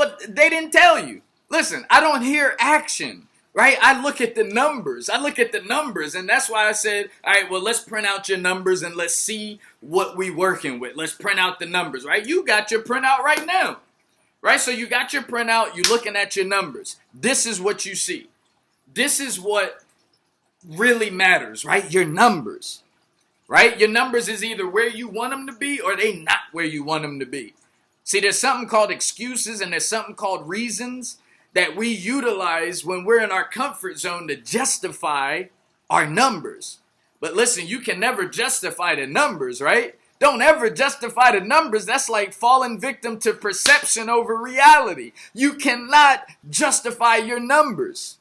Well, they didn't tell you. Listen, I don't hear action, right? I look at the numbers. And that's why I said, all right, well, let's print out your numbers and let's see what we working with. Let's print out the numbers, right? You got your printout right now, right? So you got your printout. You're looking at your numbers. This is what you see. This is what really matters, right? Your numbers, right? Your numbers is either where you want them to be or they not where you want them to be. See, there's something called excuses and there's something called reasons that we utilize when we're in our comfort zone to justify our numbers. But listen, you can never justify the numbers, right? Don't ever justify the numbers. That's like falling victim to perception over reality. You cannot justify your numbers.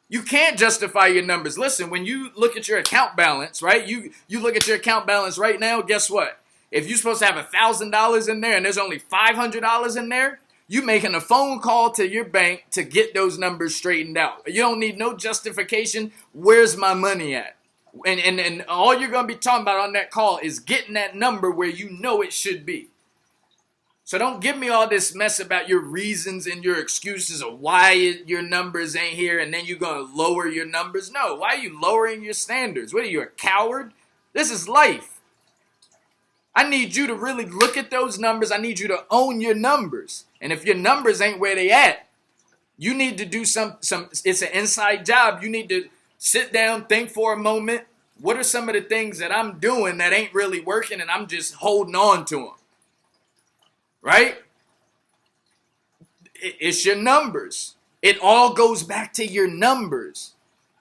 You can't justify your numbers. Listen, when you look at your account balance, right? You look at your account balance right now, guess what? If you're supposed to have $1,000 in there and there's only $500 in there, you making a phone call to your bank to get those numbers straightened out. You don't need no justification. Where's my money at? And all you're going to be talking about on that call is getting that number where you know it should be. So don't give me all this mess about your reasons and your excuses of why your numbers ain't here and then you're going to lower your numbers. No, why are you lowering your standards? What are you, a coward? This is life. I need you to really look at those numbers. I need you to own your numbers. And if your numbers ain't where they at, you need to do some it's an inside job. You need to sit down, think for a moment. What are some of the things that I'm doing that ain't really working and I'm just holding on to them? Right? It's your numbers. It all goes back to your numbers.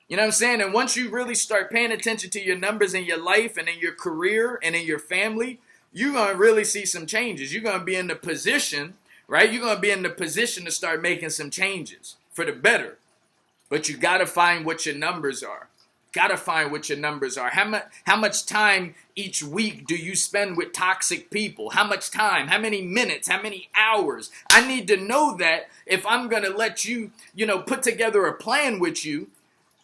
You know what I'm saying? And once you really start paying attention to your numbers in your life and in your career and in your family, you're going to really see some changes. You're going to be in the position, right? You're going to be in the position to start making some changes for the better. But you got to find what your numbers are. Got to find what your numbers are. How much time each week do you spend with toxic people? How much time? How many minutes? How many hours? I need to know that if I'm going to let you, put together a plan with you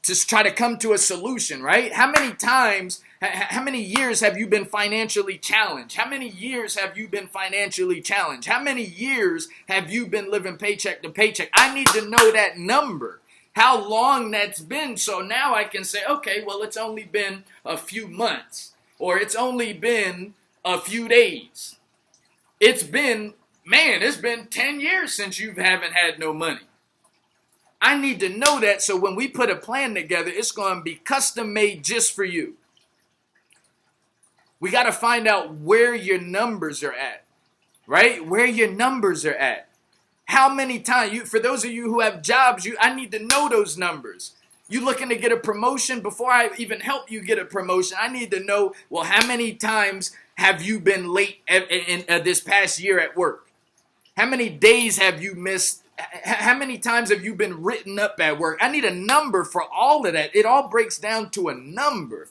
to try to come to a solution, right? How many times, how many years have you been financially challenged? How many years have you been financially challenged? How many years have you been living paycheck to paycheck? I need to know that number, how long that's been. So now I can say, okay, well, it's only been a few months or it's only been a few days. It's been 10 years since you haven't had no money. I need to know that so when we put a plan together, it's going to be custom made just for you. We got to find out where your numbers are at, right? Where your numbers are at. How many times, for those of you who have jobs, I need to know those numbers. You looking to get a promotion? Before I even help you get a promotion, I need to know, well, how many times have you been late in this past year at work? How many days have you missed? How many times have you been written up at work? I need a number for all of that. It all breaks down to a number.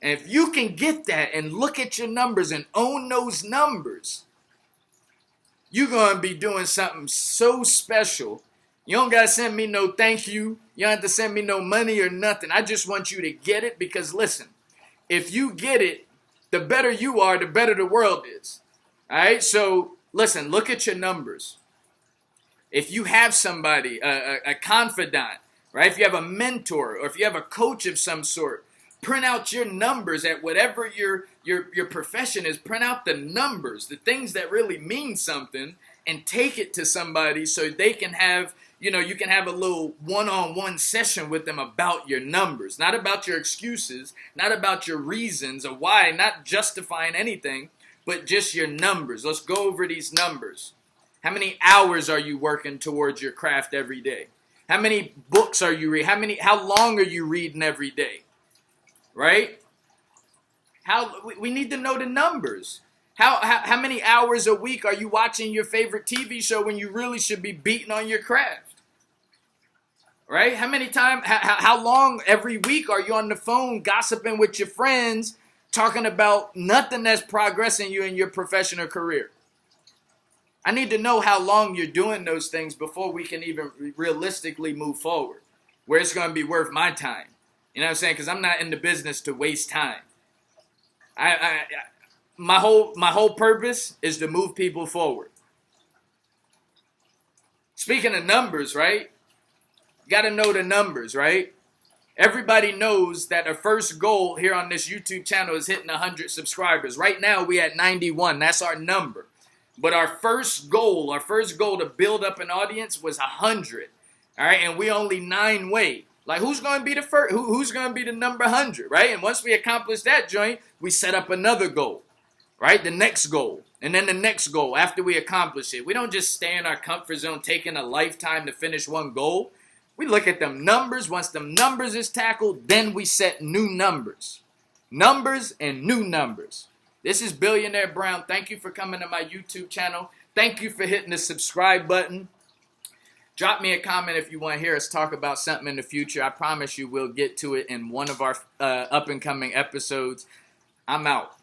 And if you can get that and look at your numbers and own those numbers, you're going to be doing something so special. You don't got to send me no thank you. You don't have to send me no money or nothing. I just want you to get it because, listen, if you get it, the better you are, the better the world is. All right? So, listen, look at your numbers. If you have somebody, a confidant, right? If you have a mentor or if you have a coach of some sort, print out your numbers at whatever your profession is. Print out the numbers, the things that really mean something, and take it to somebody so they can have, you can have a little one-on-one session with them about your numbers, not about your excuses, not about your reasons or why, not justifying anything, but just your numbers. Let's go over these numbers. How many hours are you working towards your craft every day? How many books are you reading? How long are you reading every day? Right? We need to know the numbers. How many hours a week are you watching your favorite TV show when you really should be beating on your craft? Right? How long every week are you on the phone gossiping with your friends, talking about nothing that's progressing you in your professional career? I need to know how long you're doing those things before we can even realistically move forward, where it's going to be worth my time. You know what I'm saying? Because I'm not in the business to waste time. My whole purpose is to move people forward. Speaking of numbers, right? You got to know the numbers, right? Everybody knows that our first goal here on this YouTube channel is hitting 100 subscribers. Right now, we at 91. That's our number. But our first goal to build up an audience was 100. All right, and we only 9 away. Like, who's going to be the first? Who's going to be the number 100, right? And once we accomplish that joint, we set up another goal, right? The next goal, and then the next goal after we accomplish it. We don't just stay in our comfort zone, taking a lifetime to finish one goal. We look at them numbers. Once them numbers is tackled, then we set new numbers. Numbers and new numbers. This is Billionaire Brown. Thank you for coming to my YouTube channel. Thank you for hitting the subscribe button. Drop me a comment if you want to hear us talk about something in the future. I promise you we'll get to it in one of our up-and-coming episodes. I'm out.